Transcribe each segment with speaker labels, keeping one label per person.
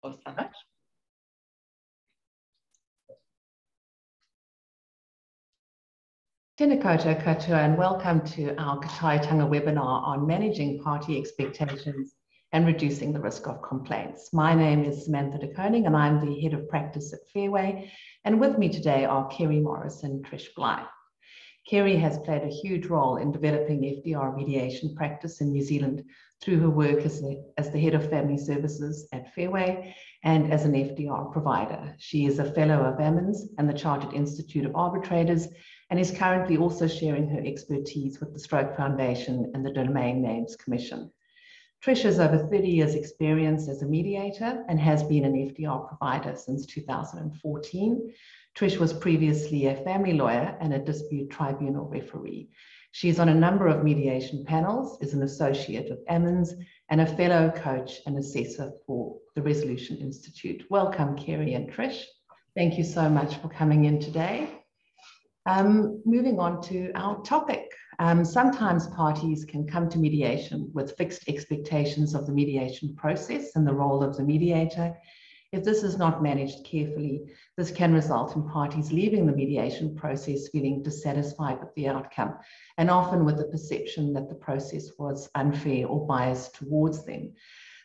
Speaker 1: or so much.
Speaker 2: Tēnā koutou katoa, and welcome to our Kotahitanga webinar on managing party expectations and reducing the risk of complaints. My name is Samantha de Koning, and I'm the Head of Practice at Fairway. And with me today are Kerry Morris and Trish Blythe. Kerry has played a huge role in developing FDR mediation practice in New Zealand through her work as the Head of Family Services at Fairway and as an FDR provider. She is a Fellow of AMINS and the Chartered Institute of Arbitrators, and is currently also sharing her expertise with the Stroke Foundation and the Domain Names Commission. Trish has over 30 years' experience as a mediator and has been an FDR provider since 2014. Trish was previously a family lawyer and a dispute tribunal referee. She is on a number of mediation panels, is an associate of AMINS, and a fellow coach and assessor for the Resolution Institute. Welcome, Kerry and Trish. Thank you so much for coming in today. Moving on to our topic. Sometimes parties can come to mediation with fixed expectations of the mediation process and the role of the mediator. If this is not managed carefully, this can result in parties leaving the mediation process feeling dissatisfied with the outcome, and often with the perception that the process was unfair or biased towards them.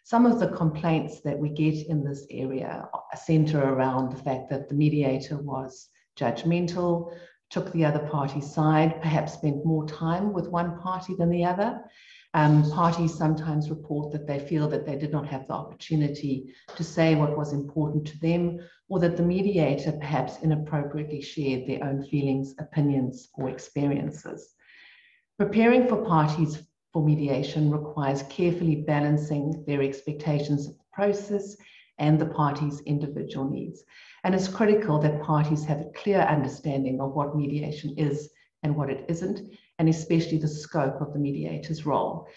Speaker 2: Some of the complaints that we get in this area center around the fact that the mediator was judgmental, took the other party's side, perhaps spent more time with one party than the other. Parties sometimes report that they feel that they did not have the opportunity to say what was important to them, or that the mediator perhaps inappropriately shared their own feelings, opinions, or experiences. Preparing for parties for mediation requires carefully balancing their expectations of the process and the parties' individual needs. And it's critical that parties have a clear understanding of what mediation is and what it isn't, and especially the scope of the mediator's role.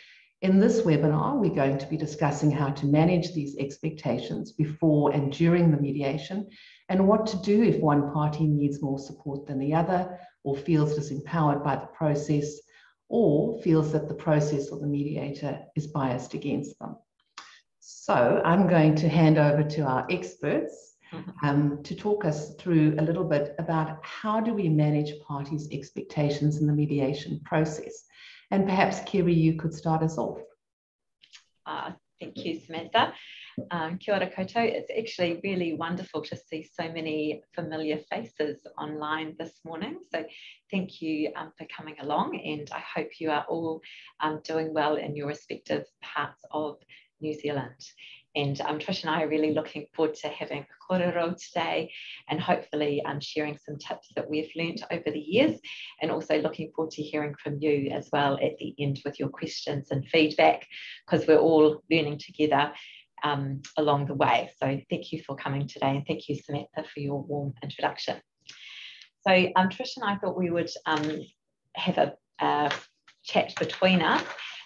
Speaker 2: In this webinar, we're going to be discussing how to manage these expectations before and during the mediation, and what to do if one party needs more support than the other, or feels disempowered by the process, or feels that the process or the mediator is biased against them. So I'm going to hand over to our experts to talk us through a little bit about how do we manage parties' expectations in the mediation process. And perhaps, Kerry, you could start us off.
Speaker 1: Thank you, Samantha. Kia ora koutou. It's actually really wonderful to see so many familiar faces online this morning. So thank you for coming along, and I hope you are all doing well in your respective parts of New Zealand. And Trish and I are really looking forward to having a kōrero today, and hopefully sharing some tips that we've learned over the years, and also looking forward to hearing from you as well at the end with your questions and feedback, because we're all learning together along the way. So thank you for coming today, and thank you, Samantha, for your warm introduction. So Trish and I thought we would have a chat between us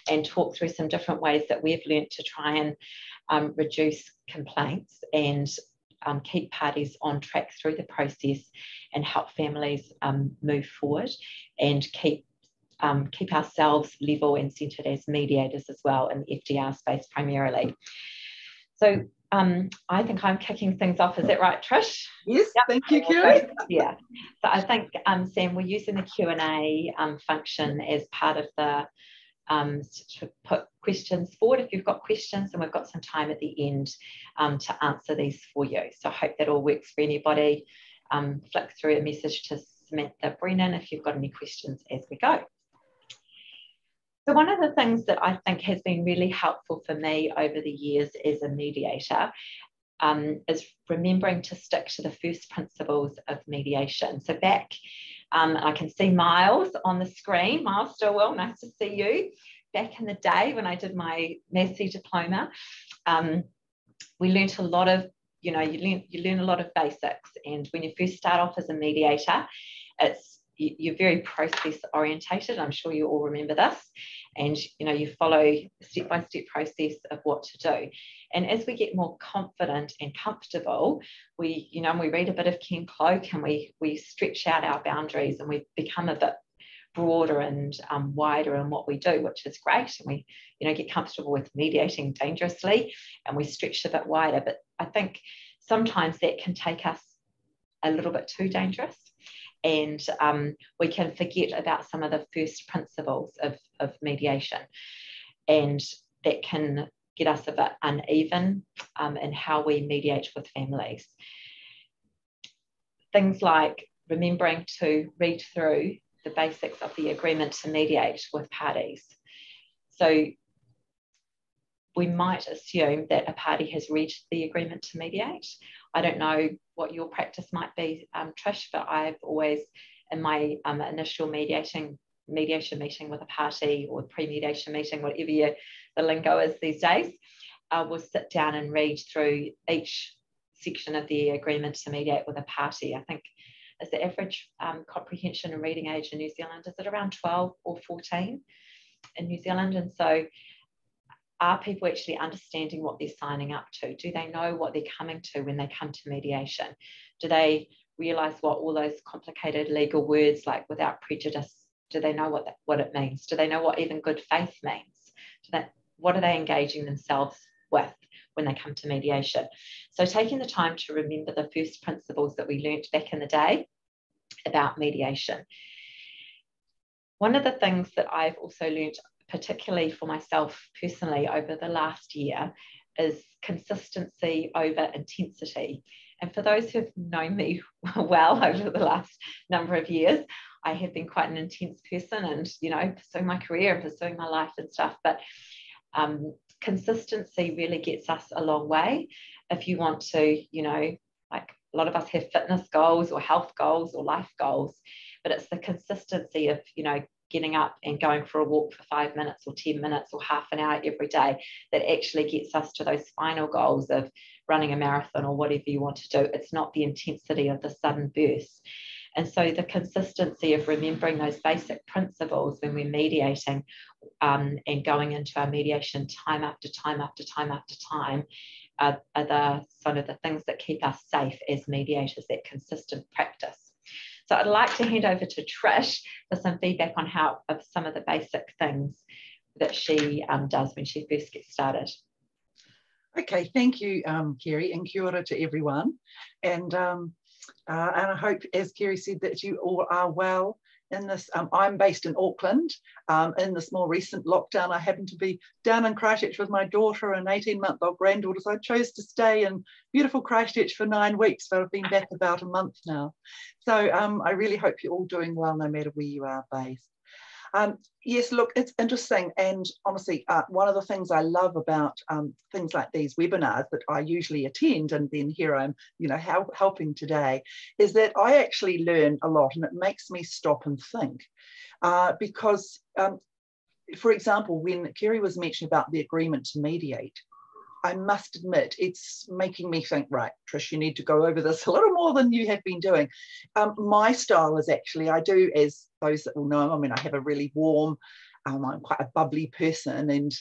Speaker 1: and talk through some different ways that we've learned to try and reduce complaints and keep parties on track through the process, and help families move forward, and keep ourselves level and centred as mediators as well in the FDR space primarily. So I think I'm kicking things off. Is that right, Trish?
Speaker 3: Yes, yep. Thank you, Kerry.
Speaker 1: Yeah. So I think, Sam, we're using the Q&A function as part of the to put questions forward if you've got questions, and we've got some time at the end to answer these for you. So I hope that all works for anybody. Flick through a message to Samantha Brennan if you've got any questions as we go. So one of the things that I think has been really helpful for me over the years as a mediator is remembering to stick to the first principles of mediation. So back, I can see Miles on the screen. Miles Stillwell, nice to see you. Back in the day when I did my Massey diploma, we learnt a lot of, you learn a lot of basics. And when you first start off as a mediator, you're very process orientated. I'm sure you all remember this, and you follow a step-by-step process of what to do. And as we get more confident and comfortable, we read a bit of Ken Cloke, and we stretch out our boundaries, and we become a bit broader and wider in what we do, which is great. And we, get comfortable with mediating dangerously, and we stretch a bit wider. But I think sometimes that can take us a little bit too dangerous, and we can forget about some of the first principles of mediation, and that can get us a bit uneven in how we mediate with families. Things like remembering to read through the basics of the agreement to mediate with parties. So we might assume that a party has read the agreement to mediate. I don't know what your practice might be, Trish, but I've always, in my initial mediation meeting with a party, or pre-mediation meeting, whatever the lingo is these days, will sit down and read through each section of the agreement to mediate with a party. I think is the average comprehension and reading age in New Zealand, is it around 12 or 14 in New Zealand? And so are people actually understanding what they're signing up to? Do they know what they're coming to when they come to mediation? Do they realise what all those complicated legal words like without prejudice, do they know what it means? Do they know what even good faith means? What are they engaging themselves with when they come to mediation? So taking the time to remember the first principles that we learnt back in the day about mediation. One of the things that I've also learnt, particularly for myself personally over the last year, is consistency over intensity. And for those who've known me well over the last number of years, I have been quite an intense person, and pursuing my career and pursuing my life and stuff. But consistency really gets us a long way. If you want to, like a lot of us have fitness goals or health goals or life goals, but it's the consistency of, getting up and going for a walk for 5 minutes or 10 minutes or half an hour every day that actually gets us to those final goals of running a marathon or whatever you want to do. It's not the intensity of the sudden bursts. And so the consistency of remembering those basic principles when we're mediating and going into our mediation time after time after time after time are the sort of the things that keep us safe as mediators, that consistent practice. So I'd like to hand over to Trish for some feedback on how of some of the basic things that she does when she first gets started.
Speaker 3: Okay, thank you, Kerry, and kia ora to everyone. And I hope, as Kerry said, that you all are well in this. I'm based in Auckland. In this more recent lockdown, I happen to be down in Christchurch with my daughter and 18-month-old granddaughter. So I chose to stay in beautiful Christchurch for 9 weeks, but I've been back about a month now. So I really hope you're all doing well, no matter where you are based. Yes, look, it's interesting, and honestly, one of the things I love about things like these webinars that I usually attend, and then here I'm, helping today, is that I actually learn a lot, and it makes me stop and think, because, for example, when Kerry was mentioning about the agreement to mediate, I must admit, it's making me think, right, Trish, you need to go over this a little more than you have been doing. My style is actually, I do, as those that will know, I have a really warm, I'm quite a bubbly person, and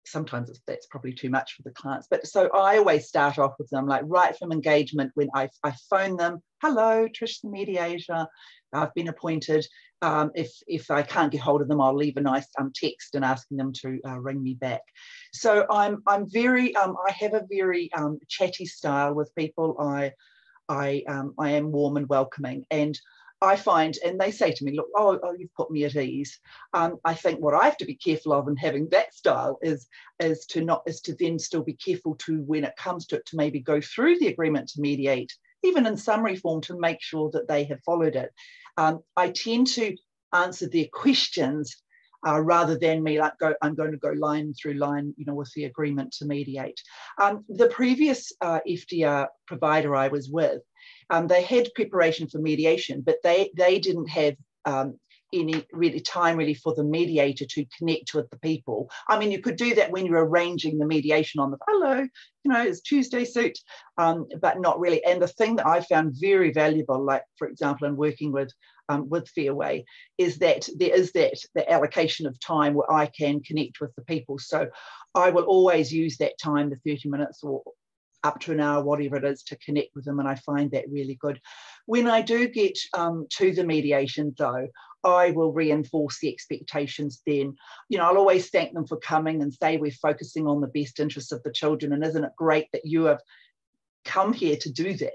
Speaker 3: sometimes that's probably too much for the clients. But so I always start off with them, like right from engagement, when I phone them, hello, Trish the mediator, I've been appointed. If I can't get hold of them, I'll leave a nice text and asking them to ring me back. So I'm very, I have a very chatty style with people. I am warm and welcoming, and I find, and they say to me, look, oh, you've put me at ease. I think what I have to be careful of in having that style is to then still be careful to, when it comes to it, to maybe go through the agreement to mediate, even in summary form, to make sure that they have followed it. I tend to answer their questions rather than me like I'm going to go line through line, with the agreement to mediate. The previous FDR provider I was with, they had preparation for mediation, but they didn't have any really time for the mediator to connect with the people. I mean, you could do that when you're arranging the mediation on the, hello, it's Tuesday suit, but not really. And the thing that I found very valuable, like, for example, in working with Fairway, is that there is the allocation of time where I can connect with the people. So I will always use that time, the 30 minutes or up to an hour, whatever it is, to connect with them, and I find that really good. When I do get to the mediation, though, I will reinforce the expectations then. You know, I'll always thank them for coming and say we're focusing on the best interests of the children, and isn't it great that you have come here to do that?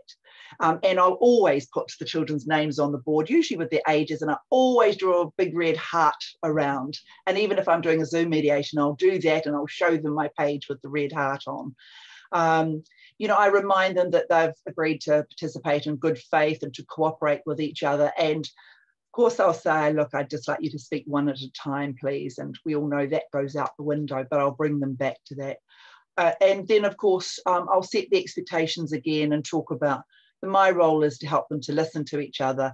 Speaker 3: And I'll always put the children's names on the board, usually with their ages, and I always draw a big red heart around. And even if I'm doing a Zoom mediation, I'll do that and I'll show them my page with the red heart on. You know, I remind them that they've agreed to participate in good faith and to cooperate with each other. And of course, I'll say, look, I'd just like you to speak one at a time, please. And we all know that goes out the window, but I'll bring them back to that. And then, of course, I'll set the expectations again and talk about my role is to help them to listen to each other,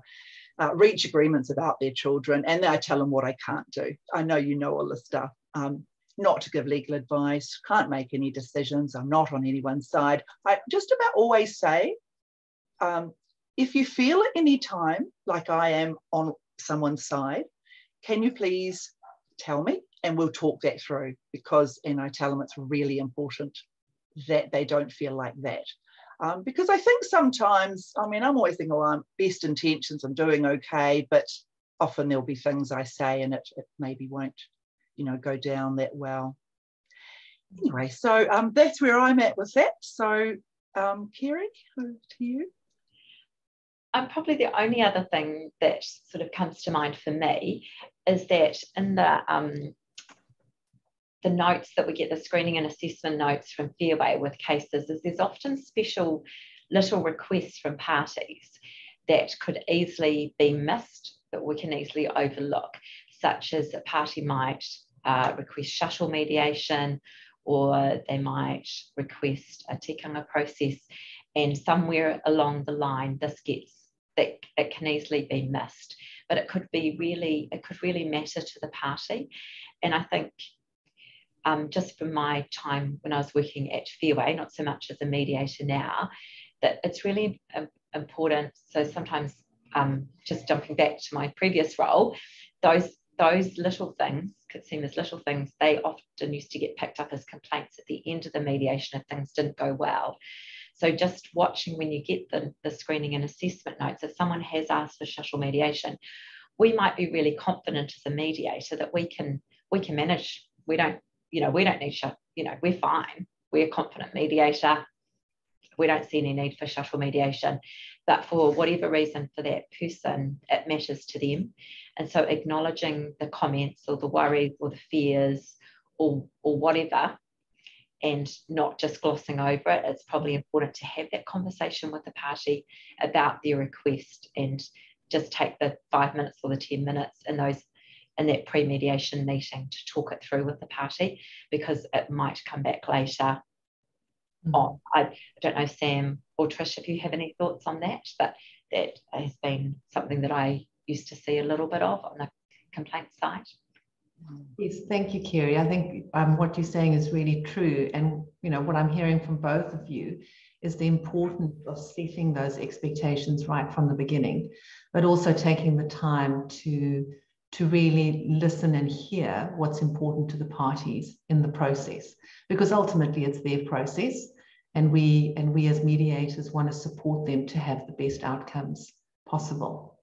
Speaker 3: reach agreements about their children, and then I tell them what I can't do. I know you know all this stuff. Not to give legal advice, can't make any decisions, I'm not on anyone's side. I just about always say, if you feel at any time like I am on someone's side, can you please tell me and we'll talk that through, because, and I tell them it's really important that they don't feel like that. Because I think sometimes, I mean, I'm always thinking, oh, I'm best intentions, I'm doing okay, but often there'll be things I say and it maybe won't, you know, go down that well. Anyway, so that's where I'm at with that. So, Kerry, over to you.
Speaker 1: Probably the only other thing that sort of comes to mind for me is that in the notes that we get, the screening and assessment notes from Fairway with cases, is there's often special little requests from parties that could easily be missed, that we can easily overlook, such as a party might request shuttle mediation, or they might request a tikanga process, and somewhere along the line it can easily be missed, but it could really matter to the party. And I think just from my time when I was working at Fairway, not so much as a mediator now, that it's really important. So sometimes, just jumping back to my previous role, those little things could seem as little things. They often used to get picked up as complaints at the end of the mediation if things didn't go well. So just watching when you get the screening and assessment notes, if someone has asked for shuttle mediation, we might be really confident as a mediator that we can manage. We don't need we're fine. We're a confident mediator. We don't see any need for shuttle mediation, but for whatever reason for that person, it matters to them. And so acknowledging the comments or the worries or the fears or whatever, and not just glossing over it, it's probably important to have that conversation with the party about their request, and just take the 5 minutes or the 10 minutes in that pre-mediation meeting to talk it through with the party, because it might come back later. Oh, I don't know, Sam or Trish, if you have any thoughts on that, but that has been something that I used to see a little bit of on the complaint side.
Speaker 2: Yes, thank you, Kerry. I think what you're saying is really true. And, you know, what I'm hearing from both of you is the importance of setting those expectations right from the beginning, but also taking the time to really listen and hear what's important to the parties in the process, because ultimately it's their process, and we as mediators want to support them to have the best outcomes possible.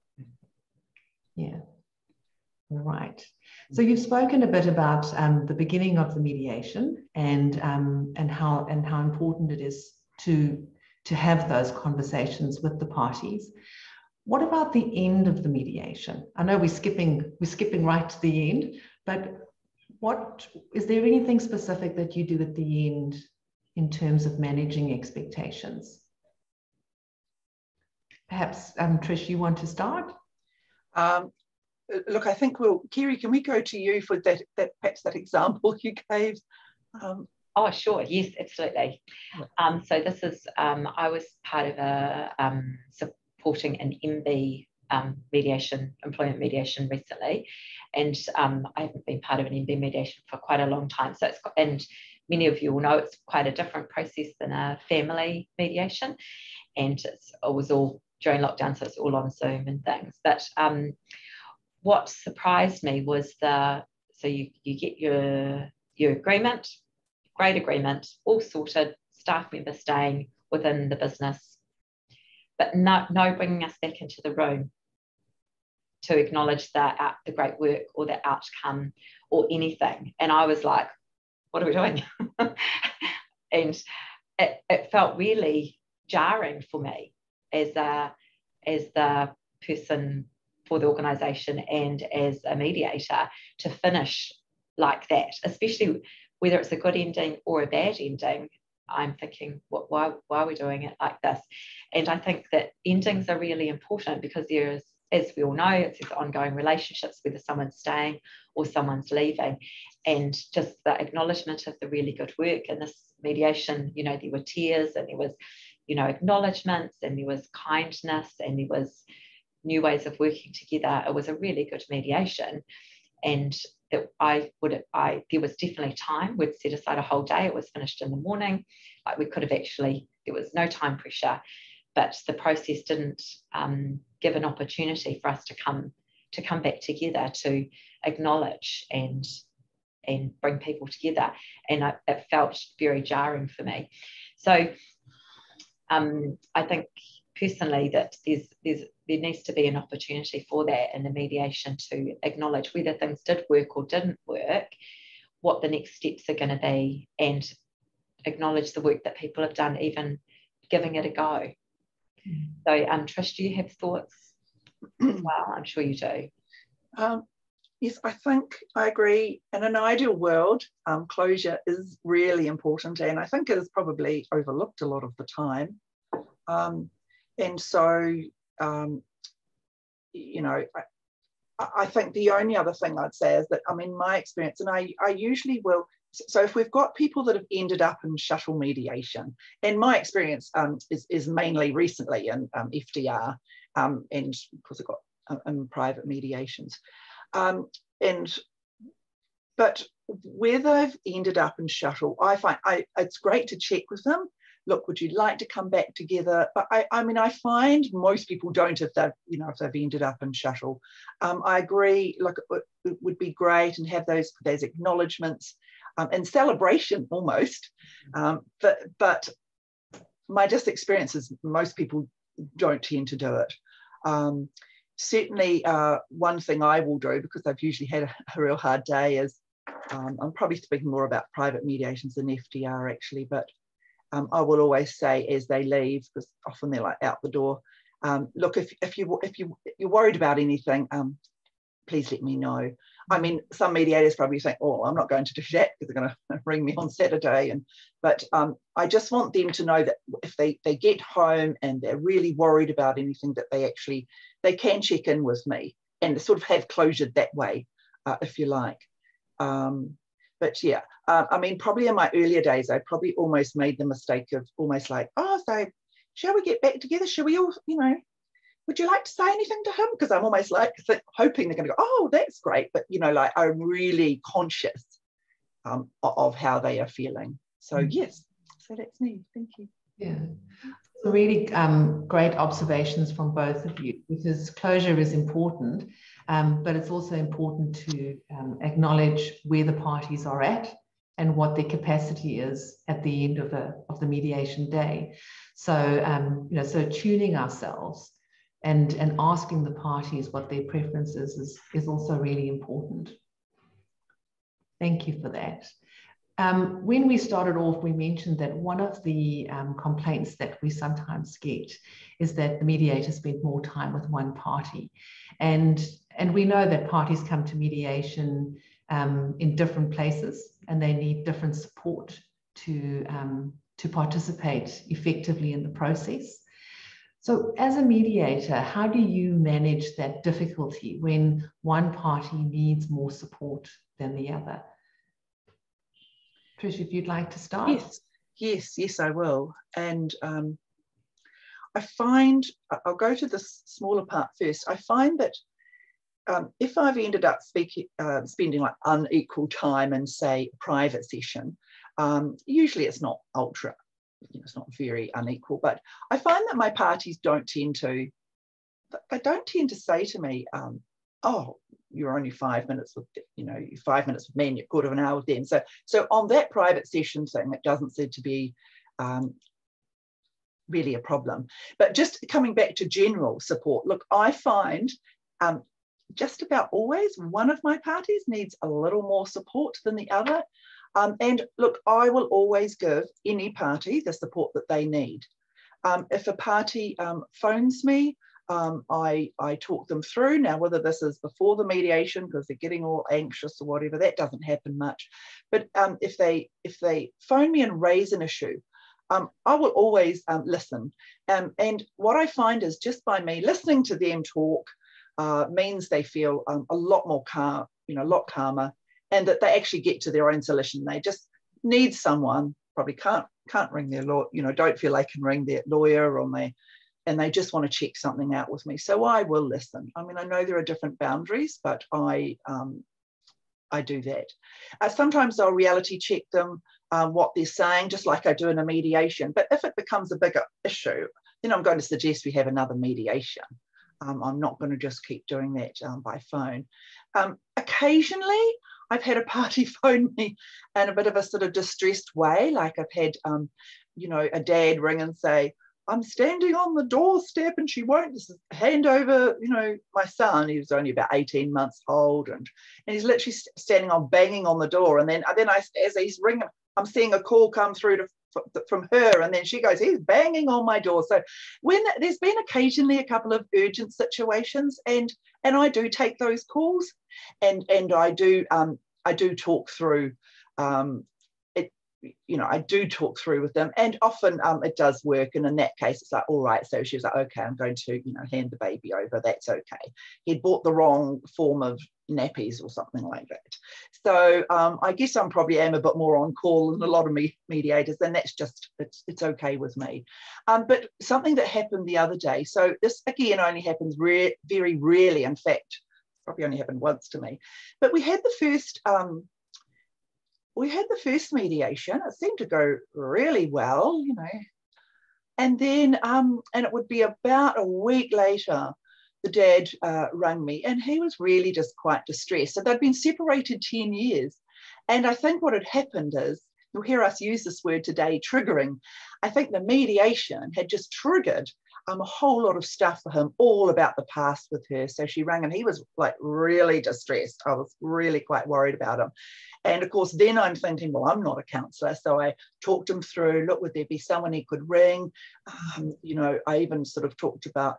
Speaker 2: Yeah. All right. So you've spoken a bit about the beginning of the mediation and how important it is to have those conversations with the parties. What about the end of the mediation? I know we're skipping right to the end, but is there anything specific that you do at the end in terms of managing expectations? Perhaps, Trish, you want to start?
Speaker 3: Look, I think Kerry, can we go to you for that perhaps that example you gave?
Speaker 1: Oh, sure. Yes, absolutely. So this is, I was part of supporting an MB employment mediation recently, and I haven't been part of an MB mediation for quite a long time. So and many of you will know it's quite a different process than a family mediation, and it was all during lockdown, so it's all on Zoom and things. But what surprised me was so you get your agreement, great agreement, all sorted, staff member staying within the business, but no bringing us back into the room to acknowledge the great work or the outcome or anything. And I was like, what are we doing? And it felt really jarring for me as the person for the organisation and as a mediator to finish like that, especially whether it's a good ending or a bad ending. I'm thinking, why are we doing it like this? And I think that endings are really important because there is, as we all know, it's these ongoing relationships, whether someone's staying or someone's leaving, and just the acknowledgement of the really good work in this mediation. You know, there were tears and there was, you know, acknowledgements and there was kindness and there was new ways of working together. It was a really good mediation, and that there was definitely time. We'd set aside a whole day. It was finished in the morning. Like we could have actually, there was no time pressure, but the process didn't give an opportunity for us to come back together to acknowledge and bring people together. And it felt very jarring for me. So I think personally that there needs to be an opportunity for that in the mediation to acknowledge whether things did work or didn't work, what the next steps are going to be, and acknowledge the work that people have done, even giving it a go. So Trish, do you have thoughts as well? I'm sure you do.
Speaker 3: Yes, I think I agree. In an ideal world, closure is really important, and I think it is probably overlooked a lot of the time. And so, you know, I think the only other thing I'd say is that, I mean, my experience, and I usually will, so if we've got people that have ended up in shuttle mediation, and my experience is mainly recently in FDR, and of course I've got in private mediations, but where they've ended up in shuttle, I find it's great to check with them. Look, would you like to come back together? But I mean, I find most people don't if they've ended up in shuttle. I agree. Look, it would be great and have those acknowledgements and celebration almost. But my just experience is most people don't tend to do it. Certainly, one thing I will do, because I've usually had a real hard day, is I'm probably speaking more about private mediations than FDR actually, but I will always say as they leave, because often they're like out the door, look, if you're worried about anything, please let me know. I mean, some mediators probably think, oh, I'm not going to do that because they're going to ring me on Saturday. But I just want them to know that if they get home and they're really worried about anything, that they can check in with me and sort of have closure that way, if you like. But yeah, I mean, probably in my earlier days, I probably almost made the mistake of almost like, oh, so shall we get back together? Shall we all, would you like to say anything to him? Because I'm almost like hoping they're going to go, oh, that's great. But, like I'm really conscious of how they are feeling. So yes, so that's me. Thank you.
Speaker 2: Yeah. So really great observations from both of you, because closure is important, but it's also important to acknowledge where the parties are at and what their capacity is at the end of the mediation day. So, so tuning ourselves and asking the parties what their preferences is also really important. Thank you for that. When we started off, we mentioned that one of the complaints that we sometimes get is that the mediator spent more time with one party. And we know that parties come to mediation in different places, and they need different support to participate effectively in the process. So as a mediator, how do you manage that difficulty when one party needs more support than the other? Trish, if you'd like to start.
Speaker 3: Yes, I will. And I find, I'll go to the smaller part first. I find that if I've ended up spending like unequal time in, say, a private session, usually it's not ultra, it's not very unequal, but I find that my parties don't tend to say to me, oh, you're only 5 minutes with, 5 minutes with me and you're a quarter of an hour with them. So on that private session thing, it doesn't seem to be really a problem. But just coming back to general support, look, I find just about always one of my parties needs a little more support than the other. And look, I will always give any party the support that they need. If a party phones me, I talk them through. Now, whether this is before the mediation because they're getting all anxious or whatever, that doesn't happen much. But if they phone me and raise an issue, I will always listen. And what I find is just by me listening to them talk means they feel a lot more calm, a lot calmer, and that they actually get to their own solution. They just need someone, probably can't ring their lawyer, don't feel they can ring their lawyer, and they just want to check something out with me. So I will listen. I mean, I know there are different boundaries, but I do that. Sometimes I'll reality check them, what they're saying, just like I do in a mediation. But if it becomes a bigger issue, then I'm going to suggest we have another mediation. I'm not going to just keep doing that by phone. Occasionally, I've had a party phone me in a bit of a sort of distressed way. Like I've had, a dad ring and say, I'm standing on the doorstep and she won't hand over, my son. He was only about 18 months old and he's literally standing on, banging on the door. And then as he's ringing, I'm seeing a call come through from her, and then she goes, he's banging on my door. So when there's been occasionally a couple of urgent situations, and I do take those calls, and I do talk through I do talk through with them, and often it does work. And in that case, it's like, all right. So she was like, okay, I'm going to, hand the baby over. That's okay. He'd bought the wrong form of nappies or something like that. So I guess I probably am a bit more on call than a lot of mediators, and that's just, it's okay with me. But something that happened the other day, so this again only happens very rarely. In fact, probably only happened once to me. But we had the first mediation. It seemed to go really well, and then and it would be about a week later, the dad rang me, and he was really just quite distressed. So they'd been separated 10 years, and I think what had happened is, you'll hear us use this word today, triggering. I think the mediation had just triggered a whole lot of stuff for him, all about the past with her. So she rang, and he was like really distressed. I was really quite worried about him. And of course, then I'm thinking, well, I'm not a counsellor. So I talked him through, look, would there be someone he could ring? I even sort of talked about,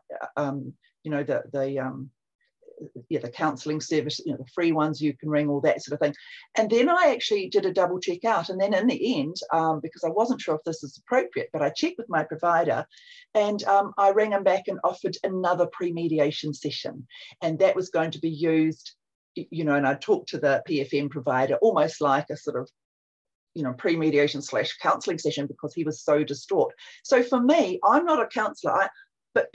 Speaker 3: the counselling service, the free ones you can ring, all that sort of thing. And then I actually did a double check out. And then in the end, because I wasn't sure if this is appropriate, but I checked with my provider, and I rang him back and offered another pre-mediation session. And that was going to be used, and I talked to the PFM provider almost like a sort of, pre-mediation / counselling session, because he was so distraught. So for me, I'm not a counsellor, but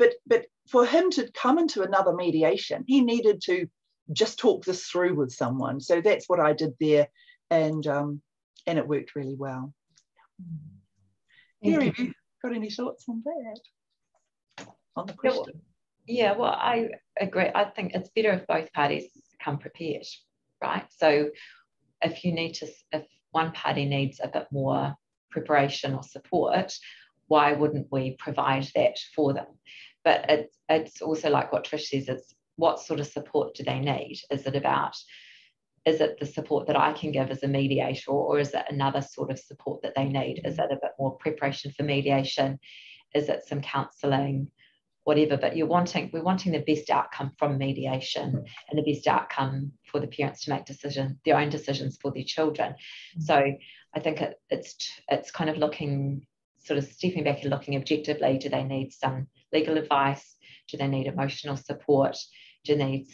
Speaker 3: for him to come into another mediation, he needed to just talk this through with someone. So that's what I did there, and it worked really well. Gary, have you got any thoughts on that? On the question?
Speaker 1: Yeah, well, I agree. I think it's better if both parties come prepared, right? So if one party needs a bit more preparation or support, why wouldn't we provide that for them? But it's also like what Trish says, it's what sort of support do they need? Is it the support that I can give as a mediator, or is it another sort of support that they need? Is it a bit more preparation for mediation? Is it some counselling? Whatever, but we're wanting the best outcome from mediation, and the best outcome for the parents to make their own decisions for their children. So I think it's kind of sort of stepping back and looking objectively. Do they need some legal advice? Do they need emotional support? Do they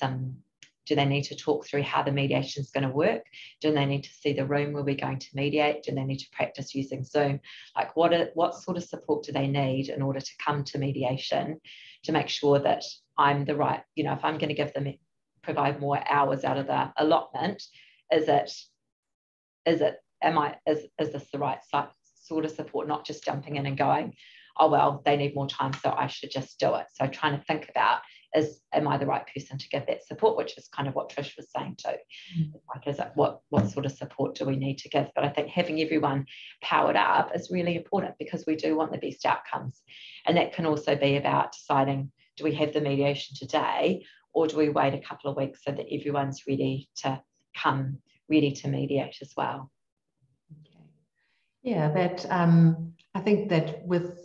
Speaker 1: need to talk through how the mediation is going to work? Do they need to see the room where we're going to mediate? Do they need to practice using Zoom? Like what sort of support do they need in order to come to mediation, to make sure that I'm the right, if I'm going to provide more hours out of the allotment, is this the right sort of support, not just jumping in and going, oh, well, they need more time, so I should just do it. So trying to think about, am I the right person to give that support, which is kind of what Trish was saying too. Like, is it what sort of support do we need to give? But I think having everyone powered up is really important, because we do want the best outcomes. And that can also be about deciding, do we have the mediation today, or do we wait a couple of weeks so that everyone's ready to mediate as well?
Speaker 2: Okay. Yeah, that I think that with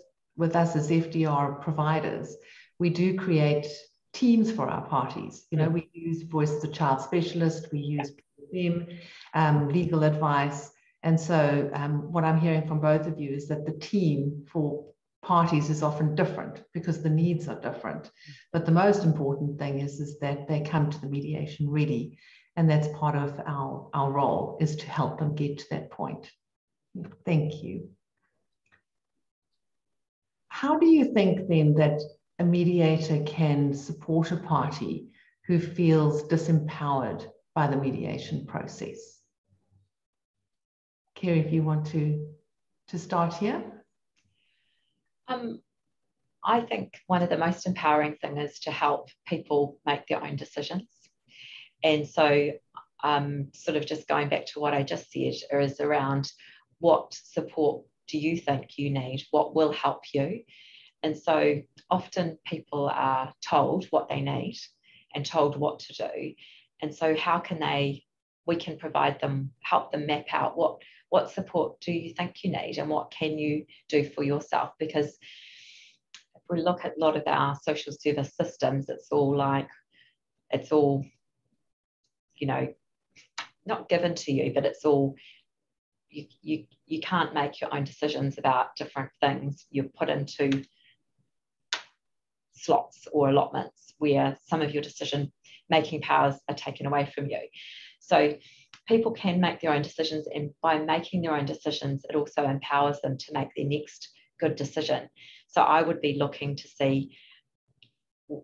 Speaker 2: us as FDR providers, we do create teams for our parties. You know, we use Voice of the Child Specialist, we use PFM, legal advice. And so what I'm hearing from both of you is that the team for parties is often different because the needs are different. But the most important thing is that they come to the mediation ready. And that's part of our role, is to help them get to that point. Thank you. How do you think then that a mediator can support a party who feels disempowered by the mediation process? Kerry, if you want to start here.
Speaker 1: I think one of the most empowering things is to help people make their own decisions. And so sort of just going back to what I just said is around, what support do you think you need? What will help you? And so often people are told what they need and told what to do. And so how can we can provide them, help them map out what support do you think you need and what can you do for yourself? Because if we look at a lot of our social service systems, it's all, you know, not given to you, but it's all, you can't make your own decisions about different things. You're put into slots or allotments where some of your decision making powers are taken away from you. So people can make their own decisions, and by making their own decisions, it also empowers them to make their next good decision. So I would be looking to see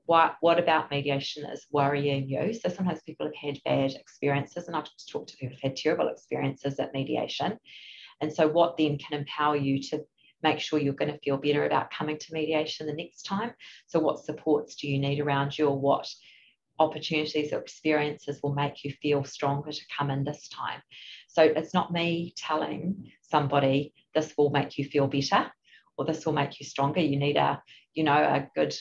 Speaker 1: what about mediation is worrying you. So sometimes people have had bad experiences, and I've talked to people who've had terrible experiences at mediation. And so what then can empower you to make sure you're going to feel better about coming to mediation the next time? So what supports do you need around you, or what opportunities or experiences will make you feel stronger to come in this time? So it's not me telling somebody this will make you feel better or this will make you stronger. You need a good,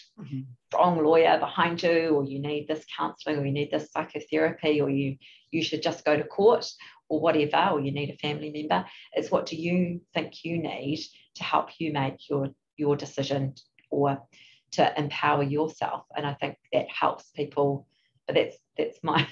Speaker 1: strong lawyer behind you, or you need this counselling, or you need this psychotherapy, or you should just go to court, or whatever, or you need a family member. It's what do you think you need to help you make your decision, or to empower yourself. And I think that helps people. But that's my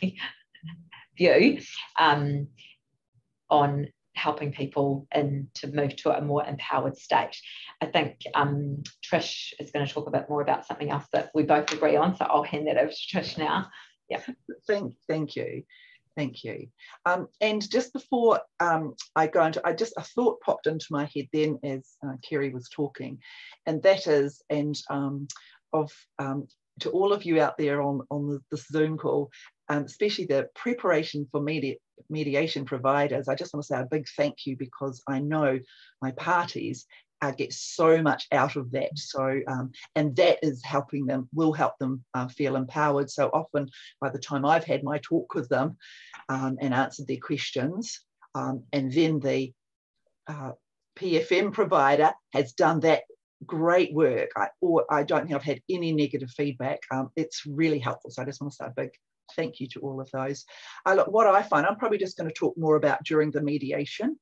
Speaker 1: view on helping people to move to a more empowered state. I think Trish is going to talk a bit more about something else that we both agree on, so I'll hand that over to Trish now. Yeah.
Speaker 3: Thank you. And just before I go into, a thought popped into my head then as Kerry was talking, and that is, to all of you out there on this Zoom call, especially the preparation for mediation providers, I just want to say a big thank you, because I know my parties get so much out of that. So, and that is will help them feel empowered. So often by the time I've had my talk with them and answered their questions, and then the PFM provider has done that great work, I don't think I've had any negative feedback. It's really helpful. So I just want to say a big thank you to all of those. Look, what I find, I'm probably just going to talk more about during the mediation.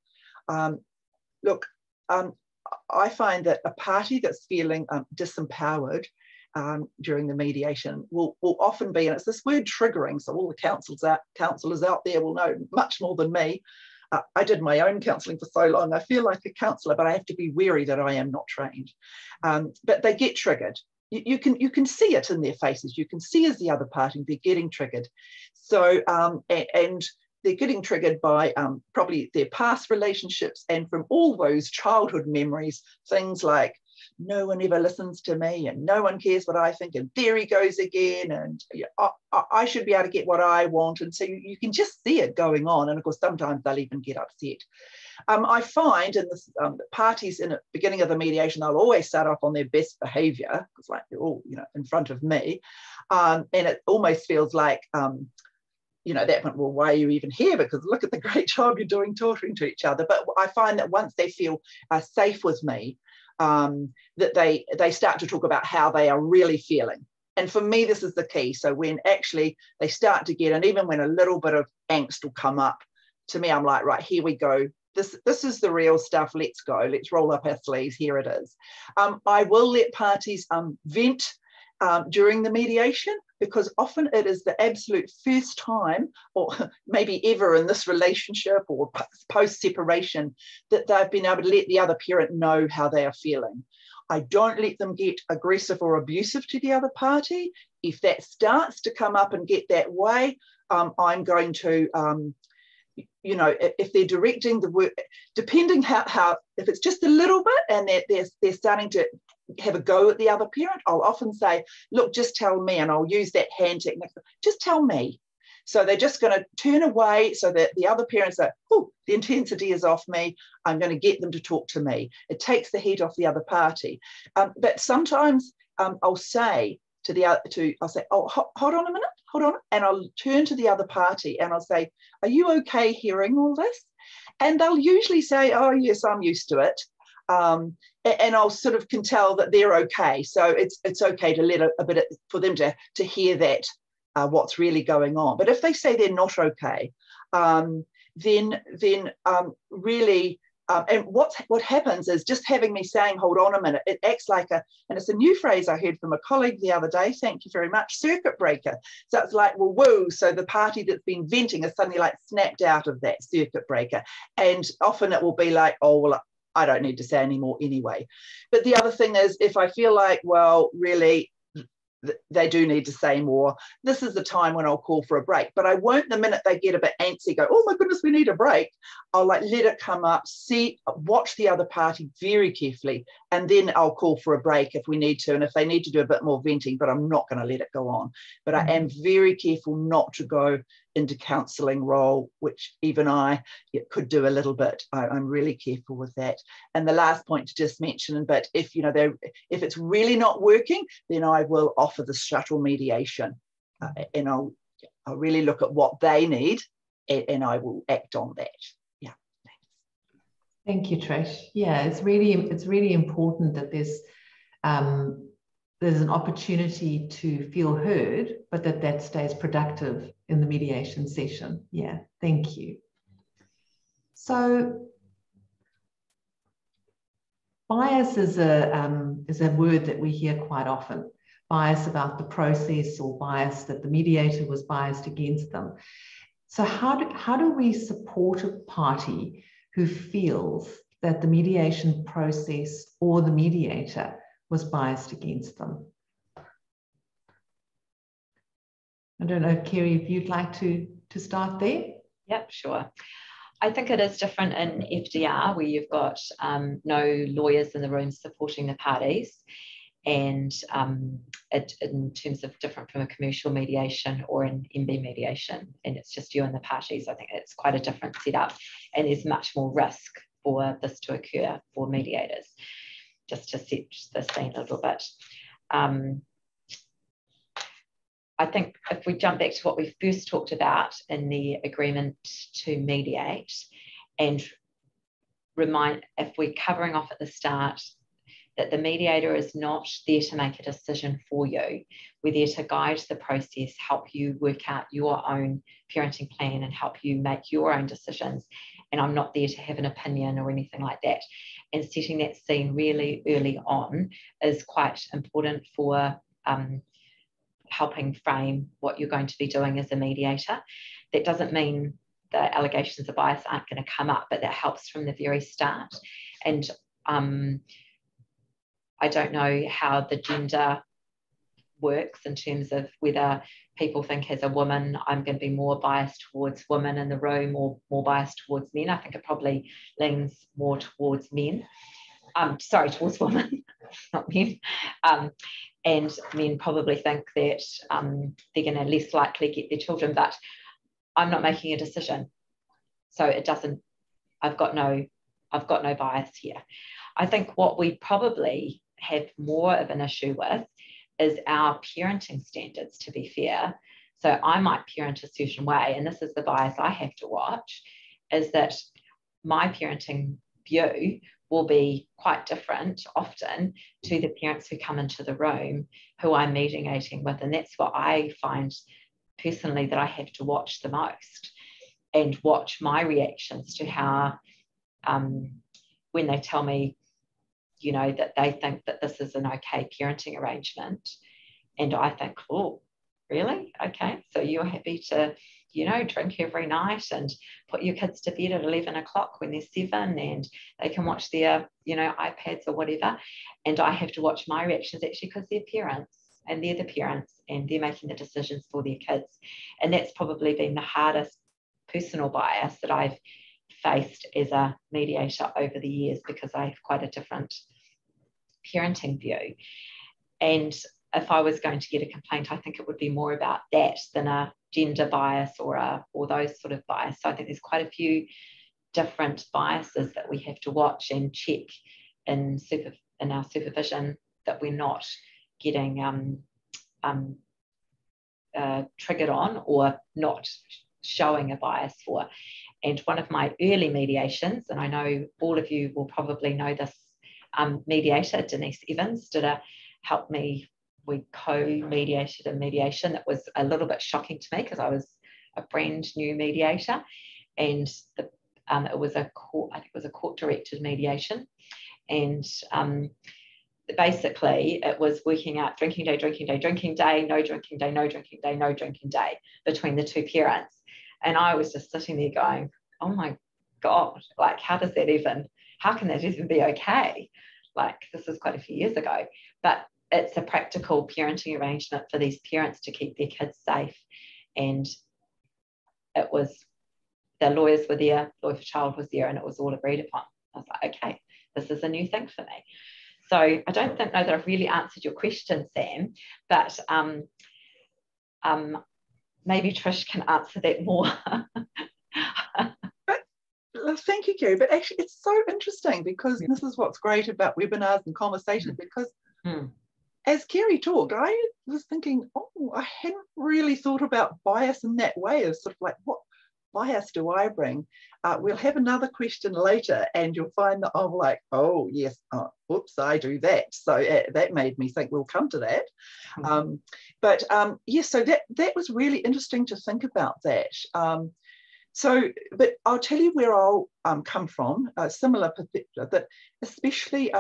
Speaker 3: I find that a party that's feeling disempowered during the mediation will often be, and it's this word triggering, so all the counsellors out there will know much more than me. I did my own counselling for so long. I feel like a counsellor, but I have to be wary that I am not trained. But they get triggered. You can see it in their faces. You can see as the other party, they're getting triggered. So, and they're getting triggered by probably their past relationships, and from all those childhood memories, things like no one ever listens to me and no one cares what I think, and there he goes again, and I should be able to get what I want. And so you can just see it going on. And of course, sometimes they'll even get upset. I find in this parties in the beginning of the mediation, they'll always start off on their best behavior, because like they're all, in front of me. And it almost feels like, that went, well, why are you even here? Because look at the great job you're doing talking to each other. But I find that once they feel safe with me, that they start to talk about how they are really feeling. And for me, this is the key. So when actually they start to get, and even when a little bit of angst will come up, to me, I'm like, right, here we go. This is the real stuff. Let's go. Let's roll up our sleeves. Here it is. I will let parties vent during the mediation, because often it is the absolute first time, or maybe ever in this relationship or post-separation, that they've been able to let the other parent know how they are feeling. I don't let them get aggressive or abusive to the other party. If that starts to come up and get that way, I'm going to, if they're directing the work, depending how if it's just a little bit and they're starting to have a go at the other parent, I'll often say, look, just tell me, and I'll use that hand technique, just tell me. So they're just going to turn away so that the other parents are, oh, the intensity is off me. I'm going to get them to talk to me. It takes the heat off the other party. But sometimes I'll say to the other, I'll say, oh, hold on a minute, hold on. And I'll turn to the other party and I'll say, are you okay hearing all this? And they'll usually say, oh, yes, I'm used to it. And I'll sort of can tell that they're okay. So it's okay to let a bit for them to hear that what's really going on. But if they say they're not okay, then really, and what happens is just having me saying, hold on a minute, it acts like and it's a new phrase I heard from a colleague the other day, thank you very much, circuit breaker. So it's like, well, whoa, so the party that's been venting is suddenly like snapped out of that circuit breaker. And often it will be like, oh, well, I don't need to say any more anyway. But the other thing is, if I feel like, well, really, they do need to say more, this is the time when I'll call for a break. But I won't, the minute they get a bit antsy, go, oh my goodness, we need a break. I'll like let it come up, watch the other party very carefully, and then I'll call for a break if we need to, and if they need to do a bit more venting, but I'm not going to let it go on. But I am very careful not to go into counselling role, which even I could do a little bit. I'm really careful with that. And the last point to just mention, but if if it's really not working, then I will offer the shuttle mediation, and I'll really look at what they need, and I will act on that. Yeah.
Speaker 2: Thank you, Trish. Yeah, it's really important that there's an opportunity to feel heard, but that stays productive in the mediation session. Yeah, thank you. So bias is a word that we hear quite often. Bias about the process, or bias that the mediator was biased against them. So how do we support a party who feels that the mediation process or the mediator was biased against them? I don't know, Kerry, if you'd like to start there?
Speaker 1: Yep, sure. I think it is different in FDR, where you've got no lawyers in the room supporting the parties, and in terms of different from a commercial mediation or an MB mediation, and it's just you and the parties. I think it's quite a different setup, and there's much more risk for this to occur for mediators, just to set the scene a little bit. I think if we jump back to what we first talked about in the agreement to mediate, and remind, if we're covering off at the start, that the mediator is not there to make a decision for you. We're there to guide the process, help you work out your own parenting plan and help you make your own decisions. And I'm not there to have an opinion or anything like that. And setting that scene really early on is quite important for helping frame what you're going to be doing as a mediator. That doesn't mean the allegations of bias aren't going to come up, but that helps from the very start. And I don't know how the gender works in terms of whether people think as a woman, I'm going to be more biased towards women in the room or more biased towards men. I think it probably leans more towards men. towards women, not men. And men probably think that they're going to less likely get their children, but I'm not making a decision. So it doesn't, I've got no bias here. I think what we probably have more of an issue with is our parenting standards, to be fair. So I might parent a certain way, and this is the bias I have to watch, is that my parenting view will be quite different often to the parents who come into the room who I'm mediating with. And that's what I find personally that I have to watch the most, and watch my reactions to how, when they tell me, you know, that they think that this is an okay parenting arrangement. And I think, oh, really? Okay. So you're happy to, you know, drink every night and put your kids to bed at 11 o'clock when they're 7, and they can watch their, you know, iPads or whatever. And I have to watch my reactions actually because they're parents, and they're the parents, and they're making the decisions for their kids. And that's probably been the hardest personal bias that I've faced as a mediator over the years, because I have quite a different parenting view. And if I was going to get a complaint, I think it would be more about that than a gender bias or those sort of bias. So I think there's quite a few different biases that we have to watch and check in our supervision, that we're not getting triggered on or not showing a bias for. And one of my early mediations, and I know all of you will probably know this mediator, Denise Evans, helped me. We co-mediated a mediation that was a little bit shocking to me because I was a brand new mediator, and it was a court-directed mediation, and basically it was working out drinking day, no drinking day between the two parents. And I was just sitting there going, oh my God, like how can that even be okay? Like, this was quite a few years ago, but it's a practical parenting arrangement for these parents to keep their kids safe. And it was, the lawyers were there, lawyer for child was there, and it was all agreed upon. I was like, okay, this is a new thing for me. So I don't know that I've really answered your question, Sam, but maybe Trish can answer that more.
Speaker 3: Thank you, Kerry. But actually, it's so interesting, because this is what's great about webinars and conversations, because as Kerry talked, I was thinking, oh, I hadn't really thought about bias in that way, as sort of like, what bias do I bring? We'll have another question later, and you'll find that I'm like, oh, yes, oops, I do that. So that made me think we'll come to that. Yes, so that was really interesting to think about that. But I'll tell you where I'll come from, a similar perspective, that especially,